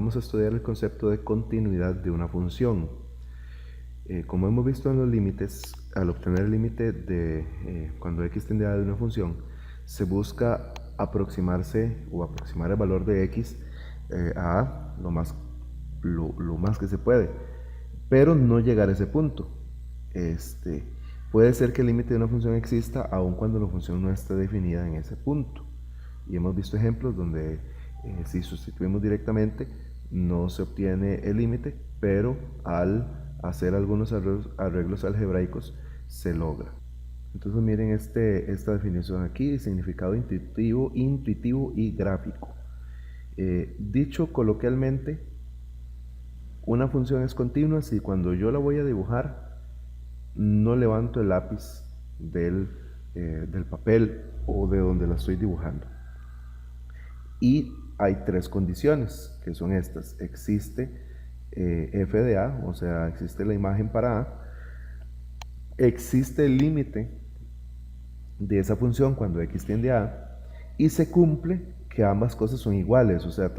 vamos a estudiar el concepto de continuidad de una función. Como hemos visto en los límites, al obtener el límite de cuando x tiende a de una función, se busca aproximarse o aproximar el valor de x a lo más que se puede, pero no llegar a ese punto. Puede ser que el límite de una función exista aun cuando la función no esté definida en ese punto. Y hemos visto ejemplos donde si sustituimos directamente no se obtiene el límite, pero al hacer algunos arreglos algebraicos se logra. Entonces miren esta definición aquí, significado intuitivo y gráfico. Dicho coloquialmente, una función es continua si cuando yo la voy a dibujar no levanto el lápiz del papel o de donde la estoy dibujando. Y hay tres condiciones, que son estas. Existe f de a, o sea, existe la imagen para a. Existe el límite de esa función cuando x tiende a a. Y se cumple que ambas cosas son iguales, o sea,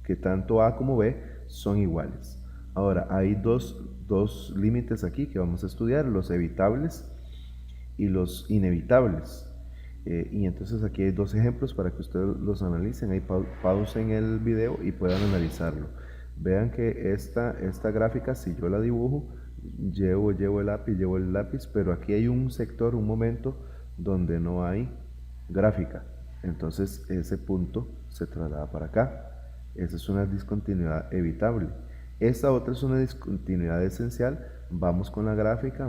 que tanto a como b son iguales. Ahora, hay dos límites aquí que vamos a estudiar, los evitables y los inevitables. Y entonces aquí hay dos ejemplos para que ustedes los analicen. Ahí pausen el video y puedan analizarlo. Vean que esta gráfica, si yo la dibujo, llevo el lápiz, pero aquí hay un sector, un momento donde no hay gráfica. Entonces ese punto se traslada para acá. Esa es una discontinuidad evitable. Esta otra es una discontinuidad esencial. Vamos con la gráfica,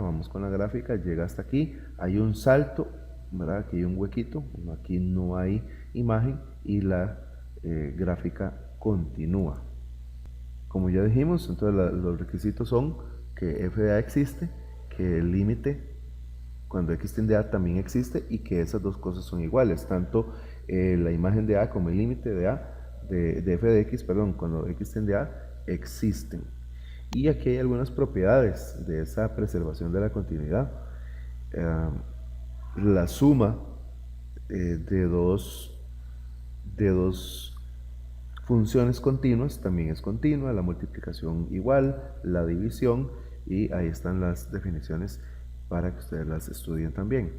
llega hasta aquí, hay un salto, ¿verdad? Aquí hay un huequito, aquí no hay imagen y la gráfica continúa. Como ya dijimos, entonces los requisitos son que f de a existe, que el límite cuando x tiende a también existe y que esas dos cosas son iguales, tanto la imagen de a como el límite de a de f de x, perdón, cuando x tiende a existen. Y aquí hay algunas propiedades de esa preservación de la continuidad. La suma de dos funciones continuas también es continua, la multiplicación igual, la división, y ahí están las definiciones para que ustedes las estudien también.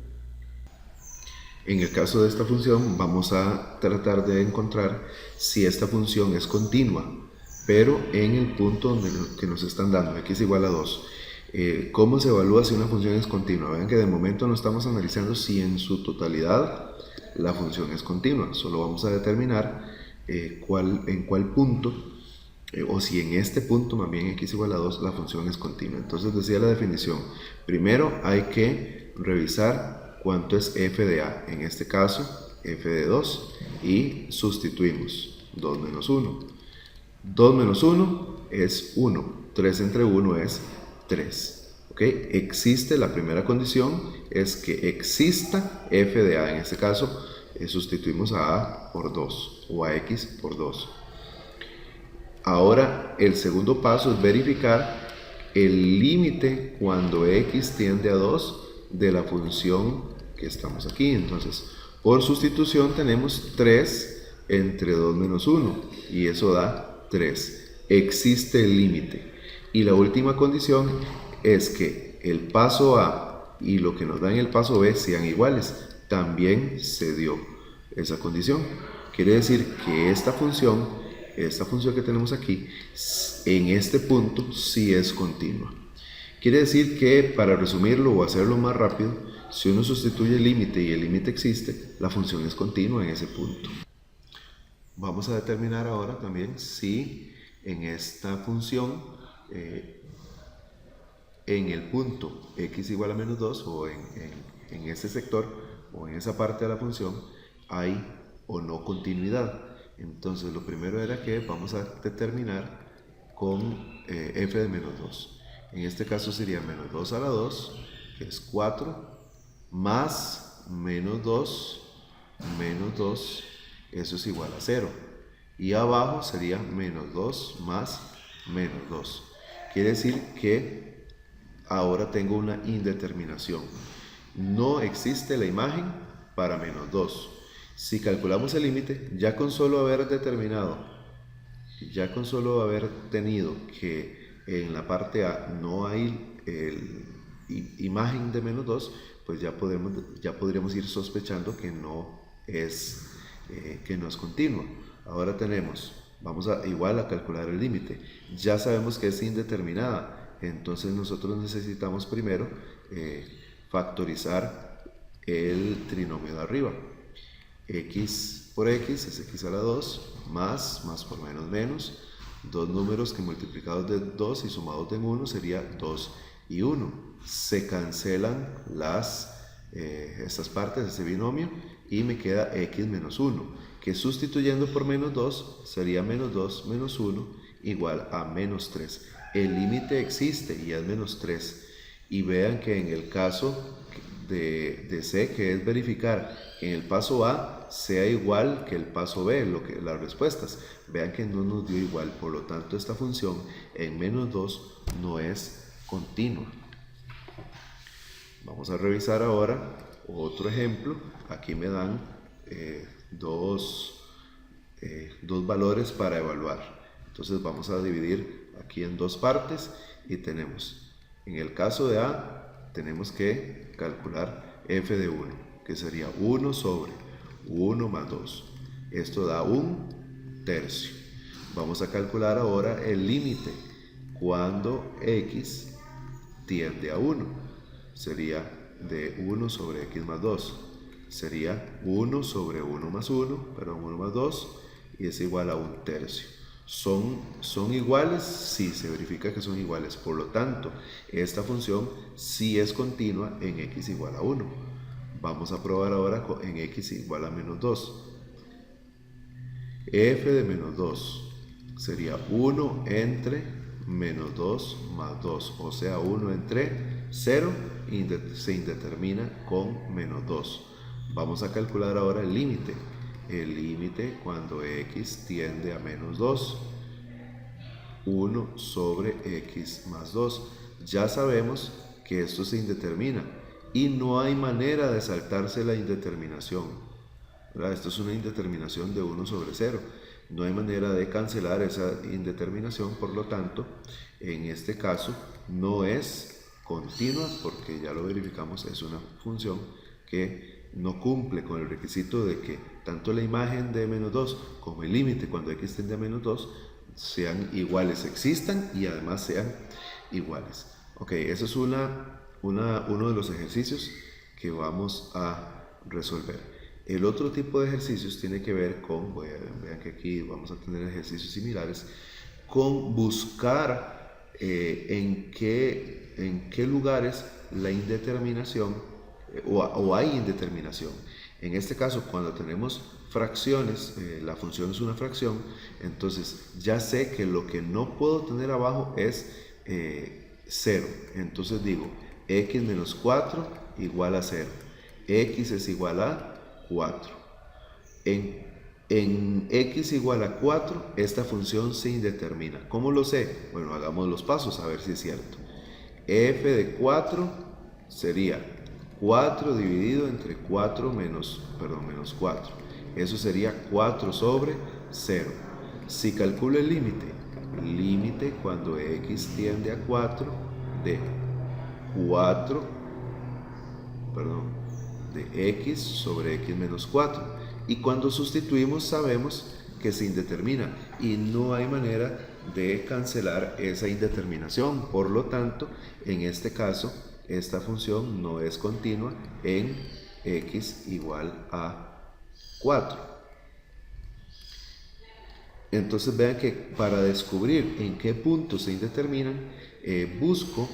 En el caso de esta función vamos a tratar de encontrar si esta función es continua, pero en el punto que nos están dando, x igual a 2. ¿Cómo se evalúa si una función es continua? Vean que de momento no estamos analizando si en su totalidad la función es continua, solo vamos a determinar en cuál punto, o si en este punto, más bien x igual a 2, la función es continua. Entonces decía la definición, primero hay que revisar cuánto es f de a, en este caso f de 2, y sustituimos 2 menos 1. 2 menos 1 es 1, 3 entre 1 es 3. ¿Okay? Existe, la primera condición es que exista f de a, en este caso sustituimos a por 2 o a x por 2. Ahora el segundo paso es verificar el límite cuando x tiende a 2 de la función que estamos aquí. Entonces, por sustitución tenemos 3 entre 2 menos 1 y eso da 3. Existe el límite. Y la última condición es que el paso A y lo que nos da en el paso B sean iguales. También se dio esa condición. Quiere decir que esta función que tenemos aquí, en este punto sí es continua. Quiere decir que, para resumirlo o hacerlo más rápido, si uno sustituye el límite y el límite existe, la función es continua en ese punto. Vamos a determinar ahora también si en esta función, en el punto x igual a menos 2 o en ese sector o en esa parte de la función hay o no continuidad. Entonces lo primero era que vamos a determinar con f de menos 2. En este caso sería menos 2 a la 2, que es 4, más menos 2, eso es igual a 0. Y abajo sería menos 2 más menos 2. Quiere decir que ahora tengo una indeterminación. No existe la imagen para menos 2. Si calculamos el límite, ya con solo haber determinado Ya con solo haber tenido que en la parte A no hay imagen de menos 2, pues ya podríamos ir sospechando que no es continua. Ahora vamos a igual a calcular el límite. Ya sabemos que es indeterminada, entonces nosotros necesitamos primero factorizar el trinomio de arriba. X por X es X a la 2, más por menos, dos números que multiplicados de 2 y sumados en 1 sería 2 y 1. Se cancelan estas partes, este binomio, y me queda X menos 1, que sustituyendo por menos 2 sería menos 2 menos 1 igual a menos 3. El límite existe y es menos 3. Y vean que en el caso de C, que es verificar que en el paso A sea igual que el paso B, las respuestas, vean que no nos dio igual, por lo tanto esta función en menos 2 no es continua. Vamos a revisar ahora otro ejemplo. Aquí me dan dos valores para evaluar. Entonces vamos a dividir aquí en dos partes y tenemos, en el caso de A, tenemos que calcular f de 1, que sería 1 sobre 1 más 2. Esto da 1/3. Vamos a calcular ahora el límite cuando x tiende a 1. Sería de 1 sobre x más 2. Sería 1 sobre 1 más 2, y es igual a 1/3. ¿Son iguales? Sí, se verifica que son iguales. Por lo tanto, esta función sí es continua en x igual a 1. Vamos a probar ahora en x igual a menos 2. F de menos 2 sería 1 entre menos 2 más 2, o sea 1 entre 0, y se indetermina con menos 2. Vamos a calcular ahora el límite. El límite cuando x tiende a menos 2, 1 sobre x más 2. Ya sabemos que esto se indetermina y no hay manera de saltarse la indeterminación, ¿verdad? Esto es una indeterminación de 1 sobre 0. No hay manera de cancelar esa indeterminación, por lo tanto, en este caso no es continua porque ya lo verificamos, es una función que no cumple con el requisito de que tanto la imagen de menos 2 como el límite cuando x tiende a menos 2 sean iguales, existan y además sean iguales. Ok, eso es uno de los ejercicios que vamos a resolver. El otro tipo de ejercicios tiene que ver con, vean que aquí vamos a tener ejercicios similares, con buscar en qué lugares la indeterminación o hay indeterminación. En este caso, cuando tenemos fracciones, la función es una fracción, entonces ya sé que lo que no puedo tener abajo es 0. Entonces digo, x menos 4 igual a 0. X es igual a 4. En x igual a 4, esta función se indetermina. ¿Cómo lo sé? Bueno, hagamos los pasos a ver si es cierto. F de 4 sería 4 dividido entre menos 4. Eso sería 4 sobre 0. Si calculo el límite cuando x tiende a 4 de x sobre x menos 4. Y cuando sustituimos sabemos que se indetermina y no hay manera de cancelar esa indeterminación. Por lo tanto, en este caso, esta función no es continua en x igual a 4. Entonces vean que para descubrir en qué puntos se indeterminan, busco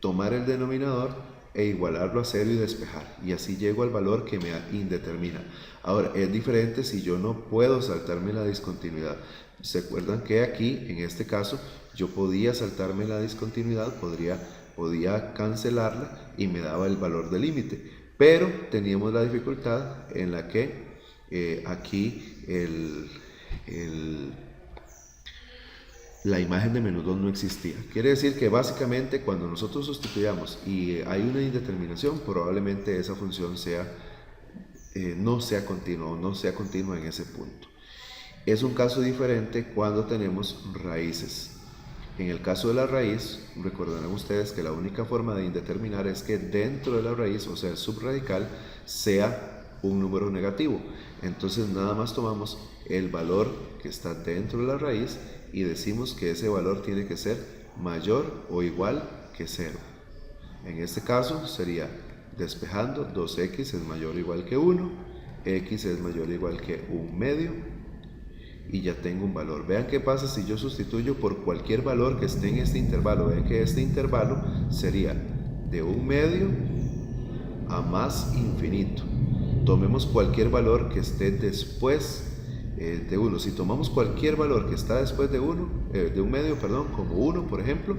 tomar el denominador e igualarlo a 0 y despejar, y así llego al valor que me indetermina. Ahora, es diferente si yo no puedo saltarme la discontinuidad. ¿Se acuerdan que aquí, en este caso, yo podía saltarme la discontinuidad, podía cancelarla y me daba el valor del límite? Pero teníamos la dificultad en la que aquí la imagen de menos 2 no existía. Quiere decir que básicamente cuando nosotros sustituyamos y hay una indeterminación, probablemente esa función no sea continua en ese punto. Es un caso diferente cuando tenemos raíces. En el caso de la raíz, recordarán ustedes que la única forma de indeterminar es que dentro de la raíz, o sea, el subradical, sea un número negativo. Entonces nada más tomamos el valor que está dentro de la raíz y decimos que ese valor tiene que ser mayor o igual que 0. En este caso sería despejando 2x es mayor o igual que 1, x es mayor o igual que 1/2 y ya tengo un valor. Vean qué pasa si yo sustituyo por cualquier valor que esté en este intervalo. Vean que este intervalo sería de 1/2 a más infinito. Tomemos cualquier valor que esté después de 1. Si tomamos cualquier valor que está después de 1, de 1/2, perdón, como 1 por ejemplo,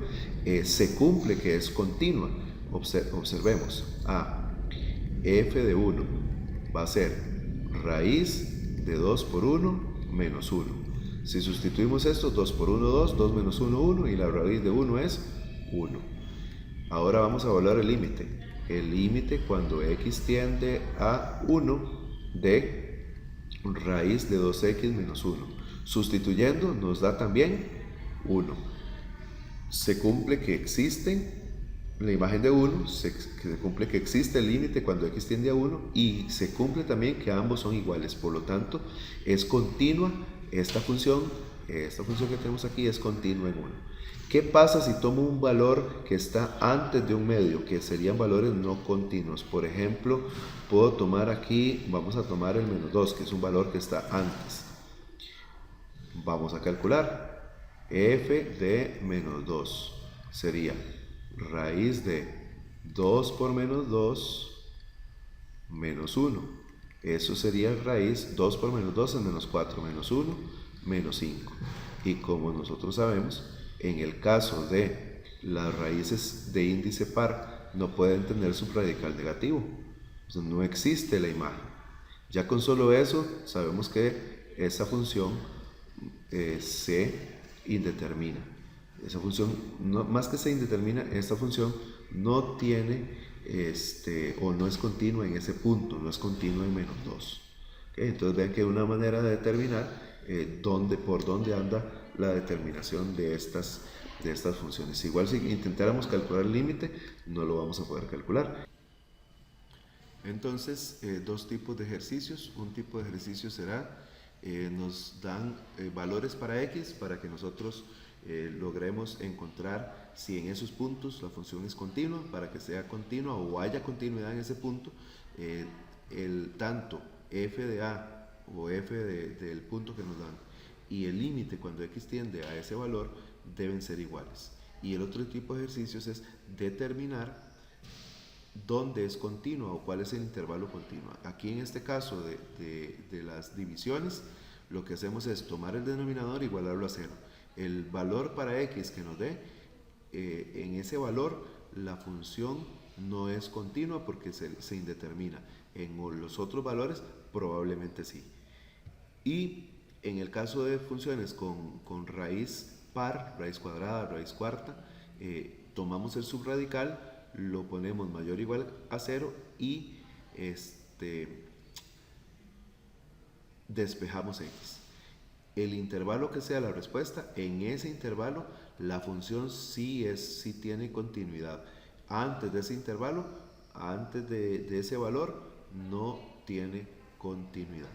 se cumple que es continua. Observemos, f de 1 va a ser raíz de 2 por 1 menos 1. Si sustituimos esto, 2 por 1, 2, 2 menos 1, 1, y la raíz de 1 es 1. Ahora vamos a evaluar el límite. El límite cuando x tiende a 1 de raíz de 2x menos 1. Sustituyendo nos da también 1. Se cumple que existe la imagen de 1, se cumple que existe el límite cuando x tiende a 1 y se cumple también que ambos son iguales. Por lo tanto, es continua esta función que tenemos aquí es continua en 1. ¿Qué pasa si tomo un valor que está antes de 1/2? Que serían valores no continuos. Por ejemplo, puedo tomar aquí, vamos a tomar el menos 2, que es un valor que está antes. Vamos a calcular. F de menos 2 sería raíz de 2 por menos 2 menos 1. Eso sería raíz, 2 por menos 2 es menos 4, menos 1, menos 5. Y como nosotros sabemos, en el caso de las raíces de índice par no pueden tener subradical negativo. O sea, no existe la imagen. Ya con solo eso sabemos que esa función se indetermina. Esa función, no, más que se indetermina, esta función no tiene o no es continua en ese punto, no es continua en menos 2. ¿Okay? Entonces vean que una manera de determinar por dónde anda la determinación de estas funciones. Igual si intentáramos calcular el límite, no lo vamos a poder calcular. Entonces, dos tipos de ejercicios. Un tipo de ejercicio será, nos dan valores para x para que nosotros logremos encontrar si en esos puntos la función es continua. Para que sea continua o haya continuidad en ese punto, tanto f de a o f del punto que nos dan y el límite cuando x tiende a ese valor deben ser iguales. Y el otro tipo de ejercicios es determinar dónde es continua o cuál es el intervalo continuo. Aquí en este caso de las divisiones, lo que hacemos es tomar el denominador e igualarlo a 0. El valor para x que nos dé, en ese valor la función no es continua porque se indetermina. En los otros valores probablemente sí. Y en el caso de funciones con raíz par, raíz cuadrada, raíz cuarta, tomamos el subradical, lo ponemos mayor o igual a 0 y despejamos x. El intervalo que sea la respuesta, en ese intervalo la función sí tiene continuidad. Antes de ese intervalo, antes de ese valor, no tiene continuidad.